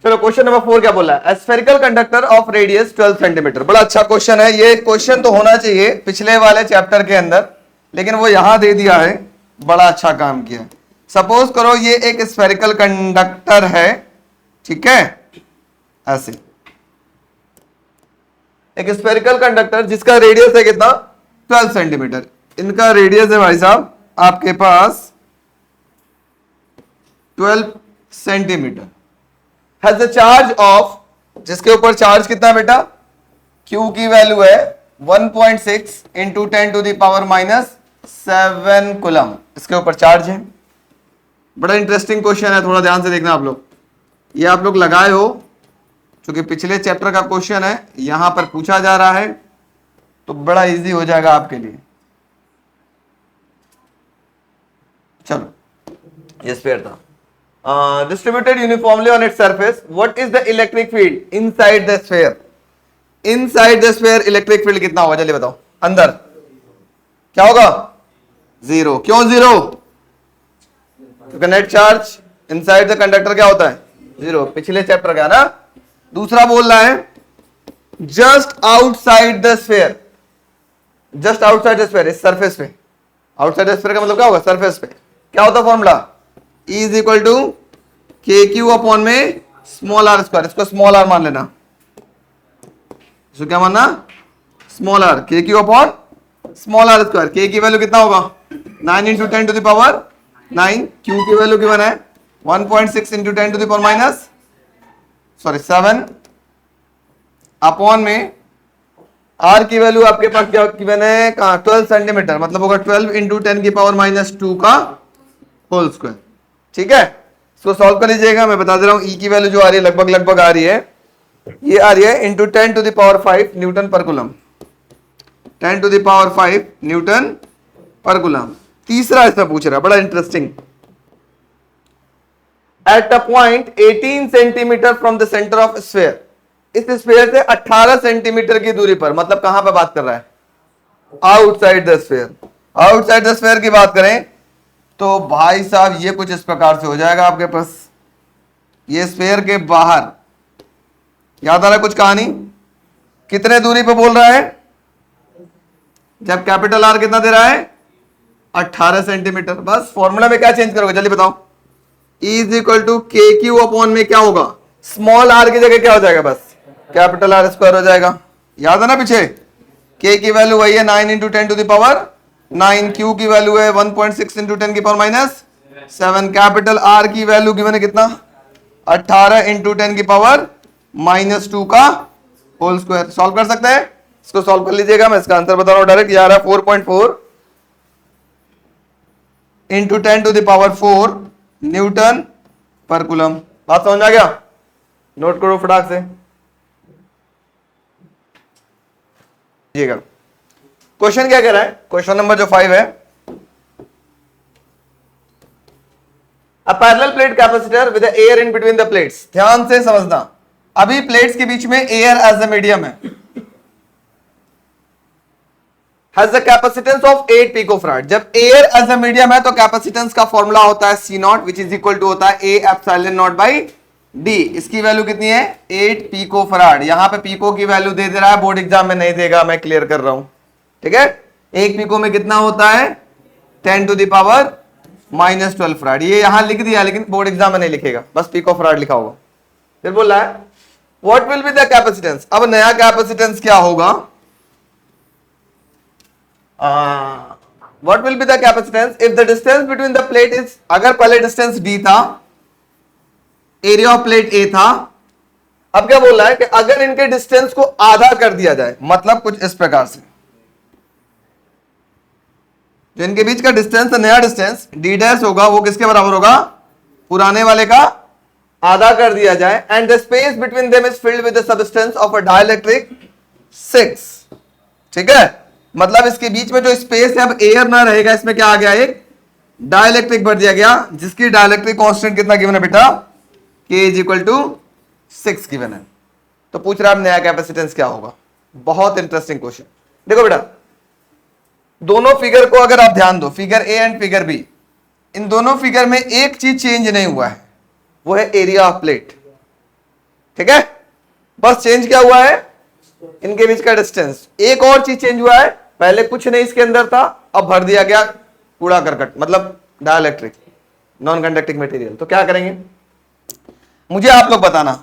चलो question number 4 क्या बोला है? Spherical conductor of radius 12 centimetre. बड़ा अच्छा क्वेश्चन है ये। क्वेश्चन तो होना चाहिए पिछले वाले चैप्टर के अंदर, लेकिन वो यहां दे दिया है। बड़ा अच्छा काम किया। सपोज करो ये एक स्फेरिकल कंडक्टर है, ठीक है, ऐसे एक स्फेरिकल कंडक्टर जिसका रेडियस है कितना? 12 सेंटीमीटर। इनका रेडियस है भाई साहब आपके पास 12 centimetre. Has the charge of, जिसके ऊपर चार्ज कितना बेटा? Q की वैल्यू है 1.6 into 10 to the power -7 coulomb. इसके ऊपर चार्ज है। बड़ा इंटरेस्टिंग क्वेश्चन है, थोड़ा ध्यान से देखना आप लोग। ये आप लोग लगाए हो, क्योंकि पिछले चैप्टर का क्वेश्चन है, यहां पर पूछा जा रहा है, तो बड़ा इजी हो जाएगा आपके लिए। चलो, ये स्फीयर था। Distributed uniformly on its surface. What is the electric field inside the sphere? Inside the sphere electric field कितना होगा? जल्दी बताओ। अंदर क्या होगा? 0। क्यों 0? क्योंकि net charge inside the conductor क्या होता है? 0। पिछले चैप्टर का ना। दूसरा बोल रहा है just outside the sphere. Just outside the sphere, इस सरफेस पे। आउटसाइड द स्फीयर का मतलब क्या होगा? सरफेस पे। क्या होता formula? E is equal to K Q upon में स्मॉल आर स्क्वायर। इसको स्मॉल आर मान लेना। इसको क्या मानना? Small R. K Q upon small R square. K की वैल्यू कितना होगा? 9 into 10 to the power 9। Q की वैल्यू कितना है? 1.6 into 10 to the power -7 upon में आर की वैल्यू आपके पास क्या गिवन है? 12 सेंटीमीटर, मतलब होगा 12 इंटू 10 की पावर -2 का होल स्क्वायर। ठीक है, इसको सॉल्व कर लीजिएगा। मैं बता दे रहा हूं, ई की वैल्यू जो आ रही है लगभग आ रही है, ये आ रही है into 10 to the power 5 newton पर coulomb. 10 to the power 5 newton पर कूलम। तीसरा इसमें पूछ रहा है, बड़ा interesting. At a point 18 centimetre from the centre of sphere. इस स्फीयर से 18 सेंटीमीटर की दूरी पर, मतलब कहां पर बात कर रहा है? Outside the sphere. Outside the sphere की बात करें तो भाई साहब ये कुछ इस प्रकार से हो जाएगा आपके पास। ये स्फीयर के बाहर, याद आ रहा है कुछ कहानी? कितने दूरी पे बोल रहा है? जब कैपिटल आर कितना दे रहा है? 18 सेंटीमीटर। बस फॉर्मूला में क्या चेंज करोगे जल्दी बताओ? E is equal to K Q upon में क्या होगा? स्मॉल आर की जगह क्या हो जाएगा? बस कैपिटल आर स्क्वायर हो जाएगा। याद है ना पीछे? के की वैल्यू वही है 9 into 10 to the power 9। Q की वैल्यू है 1.6 इंटू 10 की पावर -7। कैपिटल आर की वैल्यू गिवन है कितना? 18 इंटू 10 की पावर -2 का होल स्क्वायर। सॉल्व कर सकते हैं? इसको सॉल्व कर लीजिएगा। मैं इसका आंसर बता रहा हूं डायरेक्ट। ये आ रहा है 4.4 into 10 to the power 4 newton पर कूलम। बात समझ आ गया? नोट करो फटाक से। क्वेश्चन क्या कह रहा है? क्वेश्चन नंबर जो 5 है, a parallel plate capacitor with air in between the plates. ध्यान से समझना, अभी प्लेट्स के बीच में एयर एज अ मीडियम है। Has the capacitance of 8 picofarad. जब एयर एज अ मीडियम है तो कैपेसिटेंस का फॉर्मूला होता है C nought, which is equal to होता है A epsilon nought by D। इसकी वैल्यू कितनी है? 8 पिकोफैराड। यहां पे पिको की वैल्यू दे रहा है, बोर्ड एग्जाम में नहीं देगा, मैं क्लियर कर रहा हूं। ठीक है, 1 पिको में कितना होता है? 10 टू द पावर -12 फैराड। ये यहां लिख दिया, लेकिन बोर्ड एग्जाम में नहीं लिखेगा, बस पिकोफैराड लिखा होगा। फिर बोल रहा है what will be the capacitance. अब नया कैपेसिटेंस क्या होगा? What will be the capacitance if the distance between the plate is, अगर पहले डिस्टेंस d था, एरिया ऑफ प्लेट A था, अब क्या बोल रहा है कि अगर इनके डिस्टेंस को आधा कर दिया जाए, मतलब कुछ इस प्रकार से, जो इनके बीच का डिस्टेंस है, नया डिस्टेंस d डैश होगा, वो किसके बराबर होगा? पुराने वाले का आधा कर दिया जाए। And the space between them is filled with the substance of a dielectric 6। ठीक है, मतलब इसके बीच में जो स्पेस है, अब एयर ना रहेगा, इसमें क्या आ गया? एक डाइलेक्ट्रिक भर दिया गया, जिसकी डाइलेक्ट्रिक कांस्टेंट कितना गिवन है बेटा? K is equal to 6 given है। तो पूछ रहा है नया कैपेसिटेंस क्या होगा। बहुत इंटरेस्टिंग क्वेश्चन। देखो बेटा, दोनों फिगर को अगर आप ध्यान दो, figure A and figure B, इन दोनों फिगर में एक चीज चेंज नहीं हुआ है, वो है एरिया ऑफ प्लेट। ठीक है, बस चेंज क्या हुआ है, इनके बीच का डिस्टेंस। एक और चीज चेंज हुआ है, पहले कुछ नहीं इसके अंदर था, अब भर दिया गया कूड़ा करकट, मतलब डाइलेक्ट्रिक नॉन कंडक्टिंग मटेरियल। तो क्या करेंगे, मुझे आप लोग बताना,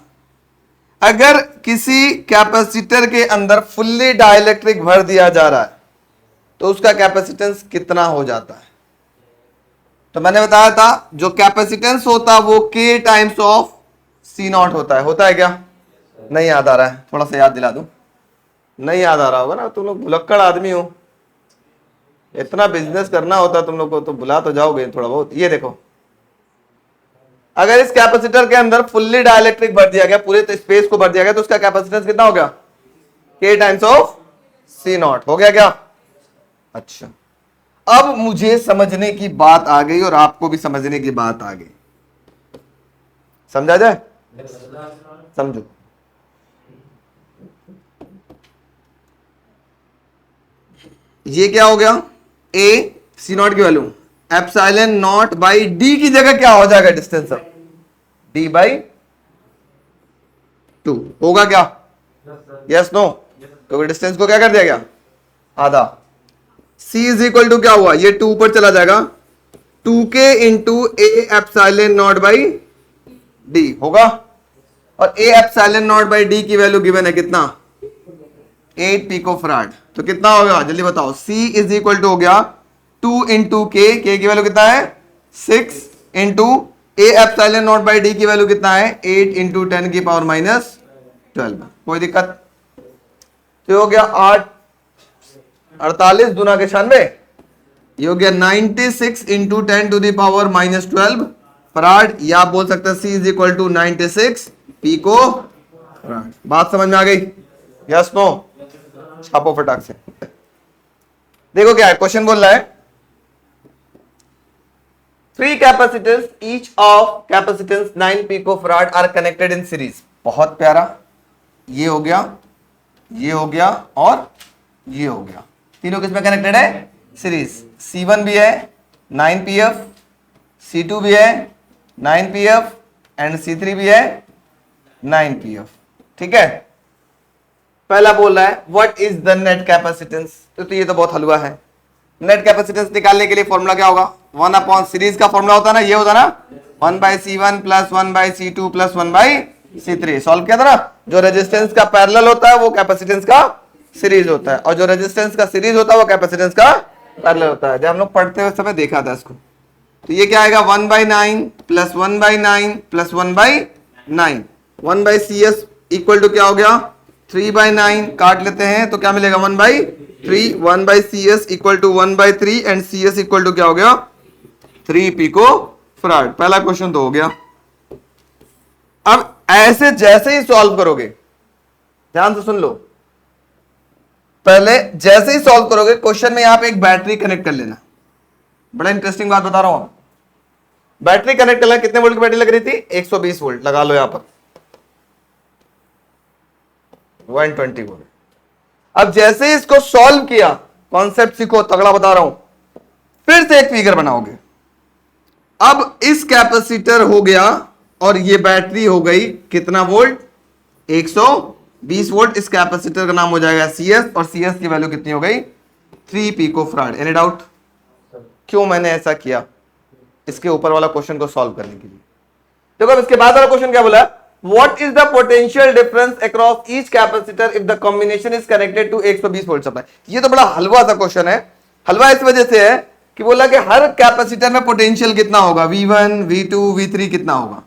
अगर किसी कैपेसिटर के अंदर फुल्ली डाइलेक्ट्रिक भर दिया जा रहा है तो उसका कैपेसिटेंस कितना हो जाता है। तो मैंने बताया था जो कैपेसिटेंस होता है वो K टाइम्स ऑफ C0 होता है क्या? नहीं याद आ रहा है, थोड़ा सा याद दिला दूं। नहीं याद आ रहा होगा ना, तुम लोग भुलक्कड़ आदमी हो, इतना बिजनेस करना होता तुम लोग को तो भुला तो जाओगे थोड़ा बहुत। ये देखो, अगर इस कैपेसिटर के अंदर फुल्ली डाइलेक्ट्रिक भर दिया गया, पूरे स्पेस को भर दिया गया, तो उसका कैपेसिटेंस कितना हो गया? K टाइम्स ऑफ C0 हो गया क्या? अच्छा, अब मुझे समझने की बात आ गई और आपको भी समझने की बात आ गई। समझा जाए? समझो, ये क्या हो गया? A C0 की value epsilon nought by D की जगह क्या हो जाएगा डिस्टेंस? अब D बाई 2 होगा क्या? Yes no? क्योंकि डिस्टेंस को क्या कर दिया गया? आधा। C इज इक्वल टू क्या हुआ? ये 2 ऊपर चला जाएगा, 2K into A epsilon nought by D होगा। और A epsilon nought by D की वैल्यू गिवन है कितना? 8 पिको फराड। तो कितना होगा जल्दी बताओ? C इज इक्वल टू हो गया 2 इंटू K की वैल्यू कितना है? 6 into A epsilon nought by D की वैल्यू कितना है? 8 इंटू 10 की पावर माइनस 12। कोई दिक्कत? तो हो गया 8 48 दूना के 96, ये हो गया 96 into 10 to the power minus 12 farad, या आप बोल सकते हैं C is equal to 96 picofarad. बात समझ में आ गई? Yes no? छापो फटाक से। देखो क्या है क्वेश्चन बोल रहा है, 3 capacitors each of capacitance 9 picofarad are connected in series. बहुत प्यारा, ये हो गया, ये हो गया और ये हो गया, तीनों किसमें कनेक्टेड है? सीरीज। C1 भी है 9 pf, C2 भी है 9 pf एंड C3 भी है 9 pf। ठीक है, पहला बोल रहा है what is the net capacitance. तो ये तो बहुत हलवा है। नेट कैपेसिटेंस निकालने के लिए फॉर्मूला क्या होगा? 1 अपॉन सीरीज का फॉर्मूला होता है ना, ये होता ना 1 by C1 plus 1 by C2 plus 1 by C3। Solve किया था ना, जो रेजिस्टेंस का पैरेलल होता है वो कैपेसिटेंस का सीरीज होता है, और जो रेजिस्टेंस का सीरीज होता है वो कैपेसिटेंस का पैरेलल होता है। जब हम लोग पढ़ते हुए समय देखा था इसको। तो ये क्या आएगा? 1 by 9 plus 1 by 9 plus 1 by 9, 1 by CS equal to क्या हो गया? 3 बाई 9, काट लेते हैं तो क्या मिलेगा? 1 by 3, 1 by CS equal to 1 by 3 and CS equal to क्या हो गया? 3 पिको फराड। पहला क्वेश्चन तो हो गया। अब ऐसे जैसे ही सॉल्व करोगे, ध्यान से सुन लो, पहले जैसे ही सॉल्व करोगे क्वेश्चन में यहां पे एक बैटरी कनेक्ट कर लेना। बड़ा इंटरेस्टिंग बात बता रहा हूं। बैटरी कनेक्ट करना, कितने वोल्ट की बैटरी लग रही थी? 120 वोल्ट लगा लो यहां पर, 120 वोल्ट। अब जैसे ही इसको सॉल्व किया, कॉन्सेप्ट सीखो, तगड़ा बता रहा हूं, फिर से एक फिगर बनाओगे। अब इस कैपेसिटर हो गया और ये बैटरी हो गई कितना वोल्ट? 120 वोल्ट। इस कैपेसिटर का नाम हो जाएगा CS, और CS की वैल्यू कितनी हो गई? 3 पिको फराड। Any doubt? क्यों मैंने ऐसा किया? इसके ऊपर वाला क्वेश्चन को सॉल्व करने के लिए। देखो अब इसके बाद वाला क्वेश्चन क्या बोला? What is the potential difference across each capacitor if the combination is connected to 120 volt supply. ये तो बड़ा हलवा सा क्वेश्चन है। हलवा इस वजह से है कि बोला कि हर कैपेसिटर में पोटेंशियल कितना होगा? V1 V2 V3 कितना होगा?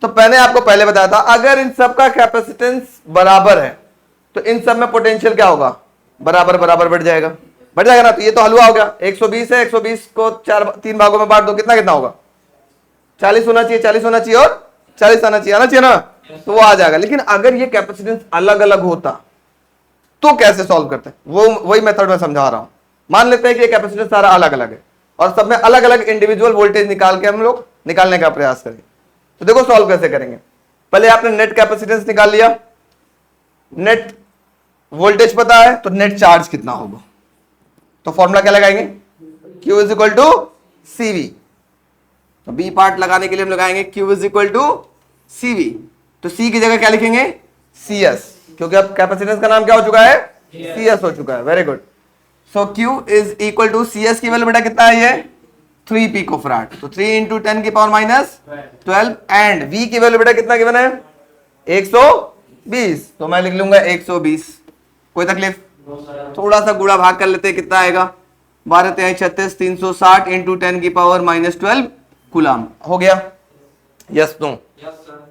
तो मैंने आपको पहले बताया था अगर इन सब का कैपेसिटेंस बराबर है तो इन सब में पोटेंशियल क्या होगा? बराबर बराबर बढ़ जाएगा ना। तो ये तो हलवा हो गया। 120 है, 120 को 3 भागों में बांट दो, कितना कितना होगा? 40 होना चाहिए, 40 होना चाहिए और 40 आना चाहिए ना, तो वो आ जाएगा। लेकिन अगर ये कैपेसिटेंस अलग अलग होता तो कैसे सॉल्व करते हैं? वो वही मेथड में समझा रहा हूं। मान लेते हैं कि ये कैपेसिटेंस सारा अलग अलग है और सब में अलग अलग इंडिविजुअल वोल्टेज निकाल के हम लोग निकालने का प्रयास करें। तो देखो सॉल्व कैसे करेंगे। पहले आपने नेट कैपेसिटेंस निकाल लिया, नेट वोल्टेज पता है तो नेट चार्ज कितना होगा? तो फॉर्मूला क्या लगाएंगे? Q is equal to CV। तो बी पार्ट लगाने के लिए हम लगाएंगे Q is equal to CV। तो C की जगह क्या लिखेंगे? CS, क्योंकि अब कैपेसिटेंस का नाम क्या हो चुका है? CS हो चुका है। Very good. So Q is equal to CS की वैल्यू बेटा कितना है? ये 3 पिकोफैराड। तो 3 इंटू 10 की पावर माइनस 12 एंड V की वैल्यू बेटा कितना गिवन है? 120। तो मैं लिख लूंगा 120। कोई तकलीफ? थोड़ा सा गुणा भाग कर लेते हैं, कितना आएगा? 12 3 36 360 इंटू 10 की पावर माइनस 12 कूलम। हो गया? Yes no?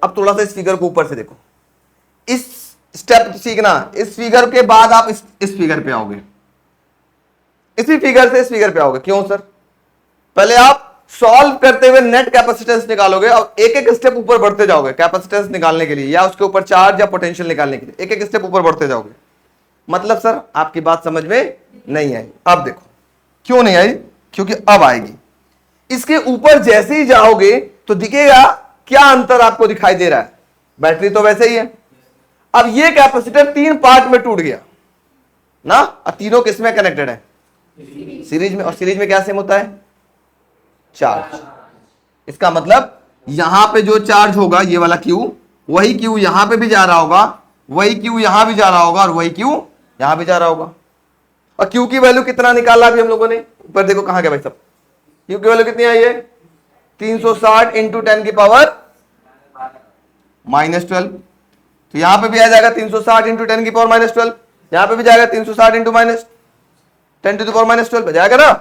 अब थोड़ा सा इस फिगर को ऊपर से देखो। इस स्टेप सीखना, इस फिगर के बाद आप इस फिगर पे आओगे, इसी फिगर से इस फिगर पे आओगे। क्यों सर? पहले आप सॉल्व करते हुए नेट कैपेसिटेंस निकालोगे और एक एक स्टेप ऊपर बढ़ते जाओगे कैपेसिटेंस निकालने के लिए, या उसके ऊपर चार्ज या पोटेंशियल निकालने के लिए एक एक स्टेप ऊपर बढ़ते जाओगे। मतलब सर आपकी बात समझ में नहीं आई। अब देखो क्यों नहीं आई, क्योंकि अब आएगी। इसके ऊपर जैसे ही जाओगे तो दिखेगा क्या अंतर आपको दिखाई दे रहा है। बैटरी तो वैसे ही है। अब ये कैपेसिटर 3 पार्ट में टूट गया ना। अब तीनों किसमें कनेक्टेड है? सीरीज में। और सीरीज में क्या सेम होता है? चार्ज। इसका मतलब यहां पे जो चार्ज होगा ये वाला Q, वही Q यहां पे भी जा रहा होगा, वही Q यहां भी जा रहा होगा और वही Q यहां भी जा रहा होगा। और Q की वैल्यू कितना निकाला अभी हम लोगों ने? ऊपर देखो कहां गया भाई सब। Q की वैल्यू कितनी आई है? 360 इंटू 10 की पावर माइनस 12। तो यहां पे भी आ जाएगा 360 इंटू 10 की पावर माइनस 12। यहां पे भी जाएगा 360 into minus 10 to the power minus 12 जाएगा ना।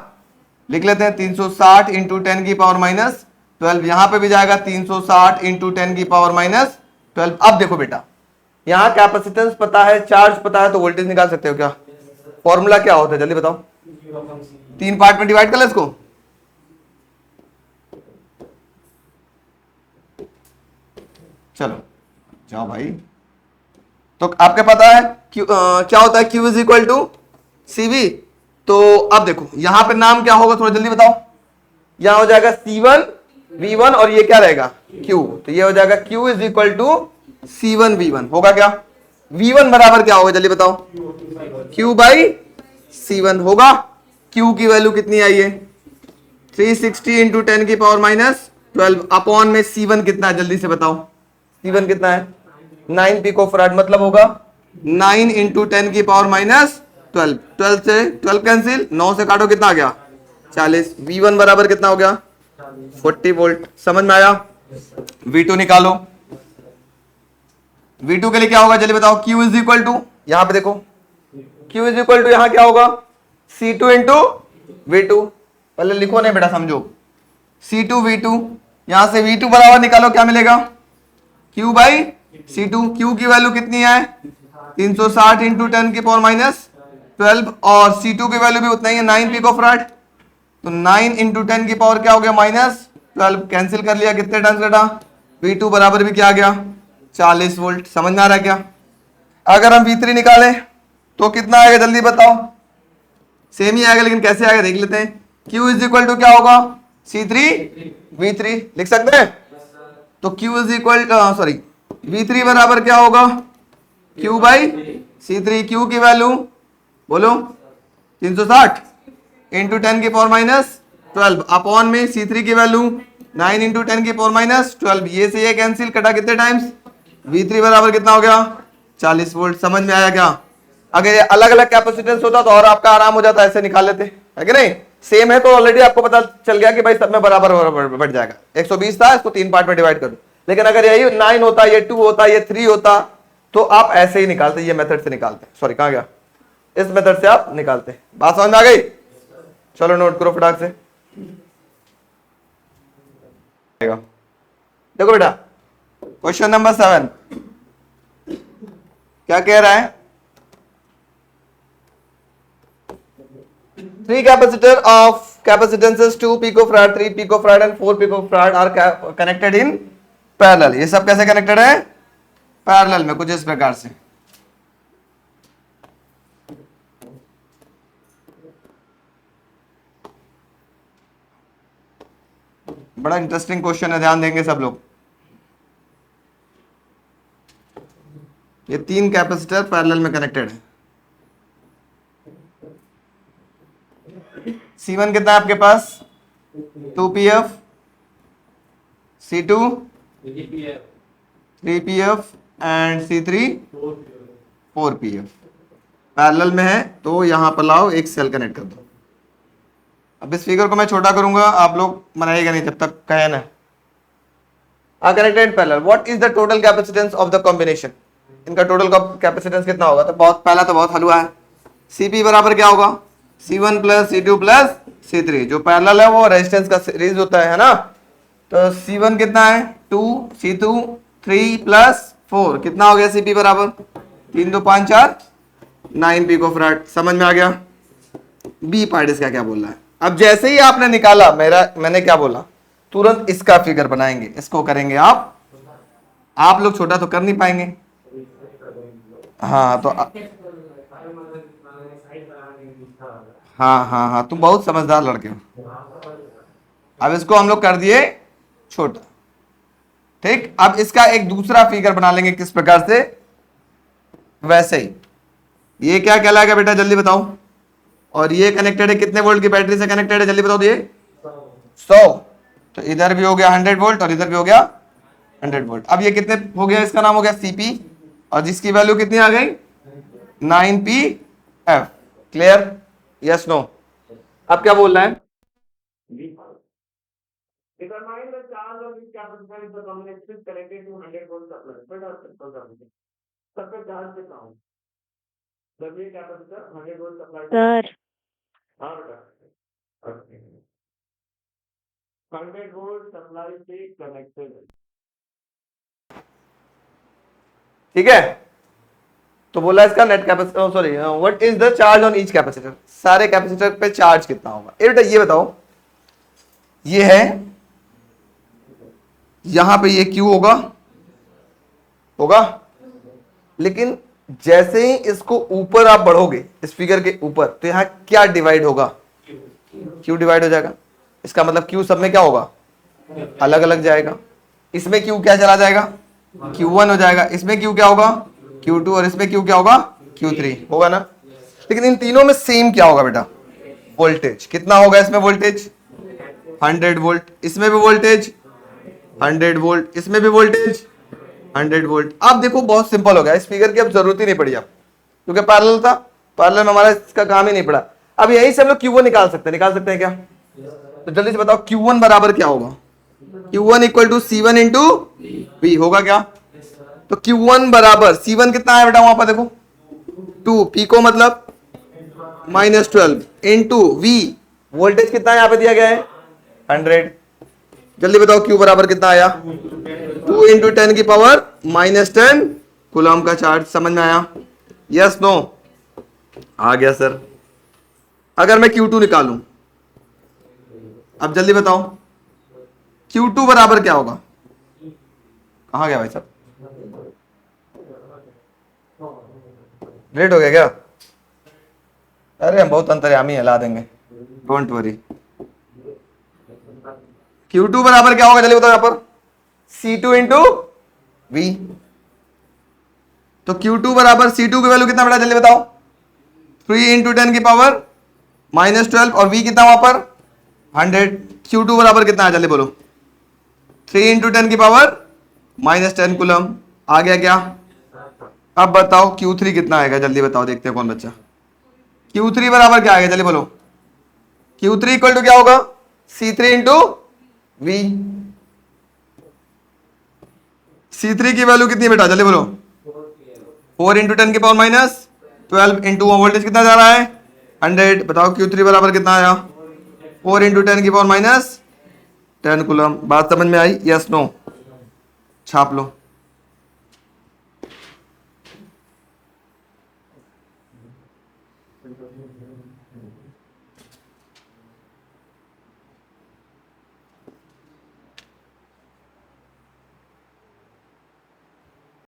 लिख लेते हैं 360 इंटू 10 की पावर माइनस 12। यहां पे भी जाएगा 360 इंटू 10 की पावर माइनस 12। अब देखो बेटा, यहां कैपेसिटेंस पता है, चार्ज पता है, तो वोल्टेज निकाल सकते हो क्या? फॉर्मूला क्या होता है जल्दी बताओ? 3 पार्ट में डिवाइड कर ले इसको। चलो जाओ भाई। तो आपके पता है क्या होता है? Q is equal to CV। तो अब देखो यहां पे नाम क्या होगा, थोड़ा जल्दी बताओ। यहां हो जाएगा C1 V1 और ये क्या रहेगा? Q। तो ये हो जाएगा Q is equal to C1 V1। होगा क्या? V1 बराबर क्या होगा जल्दी बताओ? Q बाई C1 होगा। Q की वैल्यू कितनी आई है? 360 इंटू 10 की पावर माइनस 12 अपॉन में C1 कितना है जल्दी से बताओ? C1 कितना है? 9 पिकोफैराड। मतलब होगा 9 इंटू 10 की पावर माइनस 12। 12 से 12 कैंसिल, 9 से काटो कितना आ गया? 40। V1 बराबर कितना हो गया? 40 वोल्ट। समझ में आया? V2 निकालो। V2 के लिए क्या होगा जल्दी बताओ? Q इज इक्वल टू, यहां पे देखो Q इज इक्वल टू यहां क्या होगा? C2 into V2। पहले लिखो नहीं बेटा, समझो। C2 V2, यहां से V2 बराबर निकालो, क्या मिलेगा? Q by C2। Q की वैल्यू कितनी है? 360 इंटू 10 की पावर माइनस 12 और C2 की वैल्यू भी उतना ही है, 9 पिकोफैराड। तो 9 इंटू 10 की पावर क्या हो गया? माइनस 12। कैंसिल कर लिया, कितने टर्न्स घटा? V2 बराबर भी क्या आ गया? 40 वोल्ट। समझ में आ रहा है क्या? अगर हम V3 निकालें तो कितना आएगा जल्दी बताओ? सेम ही आएगा, लेकिन कैसे आएगा देख लेते हैं। Q इज इक्वल टू क्या होगा? C3 V3 लिख सकते हैं। तो Q is equal sorry V3 बराबर क्या होगा? Q by C3। Q की वैल्यू बोलो 360 इंटू 10 की पावर माइनस 12 अपॉन में C3 की वैल्यू 9 इंटू 10 की पावर माइनस 12। ये से ये कैंसिल, कटा कितने टाइम्स? V3 बराबर कितना हो गया? 40 वोल्ट। समझ में आया क्या? अगर ये अलग अलग कैपेसिटेंस होता तो और आपका आराम हो जाता, ऐसे निकाल लेते, है कि नहीं? सेम है तो ऑलरेडी आपको पता चल गया कि भाई सब में बराबर बढ़ जाएगा। 120 था, इसको 3 पार्ट में डिवाइड कर दो। लेकिन अगर यही 9 होता, ये 2 होता, ये 3 होता, तो आप ऐसे ही निकालते, ये मेथड से निकालते। सॉरी कहां गया? इस मेथड से आप निकालते। बात समझ में आ गई? चलो नोट करो फटाक से। देखो बेटा क्वेश्चन नंबर 7 क्या कह रहा है? 3 capacitor of capacitances 2 picofarad, 3 picofarad and 4 picofarad are connected in parallel। ये सब कैसे कनेक्टेड है? पैरेलल में, कुछ इस प्रकार से। बड़ा इंटरेस्टिंग क्वेश्चन है, ध्यान देंगे सब लोग। ये 3 कैपेसिटर पैरेलल में कनेक्टेड है। C1 कितना है आपके पास? 2pf C2 3pf and C3 4pf parallel में है, तो यहां पर लाओ एक सेल कनेक्ट कर दो। अब इस फिगर को मैं छोटा करूंगा, आप लोग बनाइएगा नहीं जब तक कहे ना। are connected in parallel, what is the total capacitance of the combination? इनका टोटल कैपेसिटेंस कितना होगा? तो बहुत पहला तो बहुत हलवा है। Cp बराबर क्या होगा? C1 plus C2 plus C3, जो पैरेलल है वो रेजिस्टेंस का सीरीज होता है ना। तो C1 कितना है? 2, C2 3 प्लस 4 कितना हो गया? Cp बराबर 3 2 5 4 9 पिकोफैराड। समझ में आ गया? बी पार्ट इसका क्या बोल रहा है? अब जैसे ही आपने निकाला, मैंने क्या बोला, तुरंत इसका फिगर बनाएंगे। इसको करेंगे आप लोग छोटा तो कर नहीं पाएंगे। हाँ तो हाँ तुम बहुत समझदार लड़के हो। अब इसको हम लोग कर दिए छोटा, ठीक। अब इसका एक दूसरा फिगर बना लेंगे, किस प्रकार से? वैसे ही। ये क्या कहलाएगा बेटा, जल्दी बताओ। और ये कनेक्टेड है कितने वोल्ट की बैटरी से कनेक्टेड है, जल्दी बताओ। ये 100, तो इधर भी हो गया 100 वोल्ट और इधर भी हो गया 100 वोल्ट। अब ये कितने हो गया? इसका नाम हो गया Cp, और जिसकी वैल्यू कितनी आ गई? 9pf। क्लियर? Yes no? अब क्या बोल रहा है? Determine the charge of each capacitor if the combination is connected to 100 volt supply. सबका चार्ज कितना हो? जब ये कैपेसिटर 100 वोल्ट सप्लाई सर हाँ बेटा 100 वोल्ट सप्लाई से कनेक्टेड है। ठीक है, तो बोला इसका net capacitor, sorry what is the charge on each capacitor, सारे कैपेसिटर पे चार्ज कितना होगा। ए बेटा ये बताओ, ये है यहां पे ये Q होगा, लेकिन जैसे ही इसको ऊपर आप बढ़ोगे इस फिगर के ऊपर, तो यहां क्या डिवाइड होगा? Q डिवाइड हो जाएगा। इसका मतलब Q सब में क्या होगा? अलग अलग जाएगा। इसमें Q क्या चला जाएगा? Q1 हो जाएगा। इसमें Q क्या होगा? Q2, और इसमें Q क्या होगा? Q3 होगा ना। लेकिन इन तीनों में सेम क्या होगा बेटा? वोल्टेज कितना होगा? इसमें वोल्टेज 100 वोल्ट, इसमें भी वोल्टेज 100 वोल्ट, इसमें भी वोल्टेज 100 वोल्ट। अब देखो बहुत सिंपल हो गया, इस फिगर की अब जरूरत ही नहीं पड़ी अब, क्योंकि पैरेलल था। पैरेलल में हमारा इसका काम ही नहीं पड़ा। अब यहीं से हम लोग Q1 निकाल सकते हैं क्या? तो जल्दी से बताओ Q1 बराबर क्या होगा? Q1 equal to C1 into V होगा क्या? तो Q1 बराबर C1 कितना है बेटा वहां पर देखो 2, पिको मतलब -12 इंटू V, वोल्टेज कितना है यहाँ पे दिया गया है 100। जल्दी बताओ Q बराबर कितना आया? 2 इंटू 10 की पावर -10 कूलम का चार्ज। समझ में आया? Yes no? आ गया सर। अगर मैं Q2 निकालूं, अब जल्दी बताओ Q2 बराबर क्या होगा? कहां गया भाई साहब? लेट हो गया क्या? अरे हम बहुत अंतर्यामी है, ला देंगे, डोंट वरी। Q2 बराबर क्या होगा जल्दी बताओ यहां पर? C2 into V। तो Q2 बराबर C2 की वैल्यू कितना बेटा जल्दी बताओ? 3 इंटू 10 की पावर -12, और V कितना वहां पर 100। Q2 बराबर कितना है जल्दी बोलो? 3 इंटू 10 की पावर -10 कूलम। आ गया क्या? अब बताओ Q3 कितना आएगा जल्दी बताओ, देखते हैं कौन बच्चा। Q3 बराबर क्या आएगा जल्दी बोलो? Q3 इक्वल टू क्या होगा? C3 into V। C3 की वैल्यू कितनी बेटा जल्दी बोलो? 4 इंटू 10 की पावर -12 इंटू वोल्टेज कितना जा रहा है 100। बताओ Q3 बराबर कितना आया? 4 इंटू 10 की पावर -10 कूलम। बात समझ में आई? Yes no? छाप लो।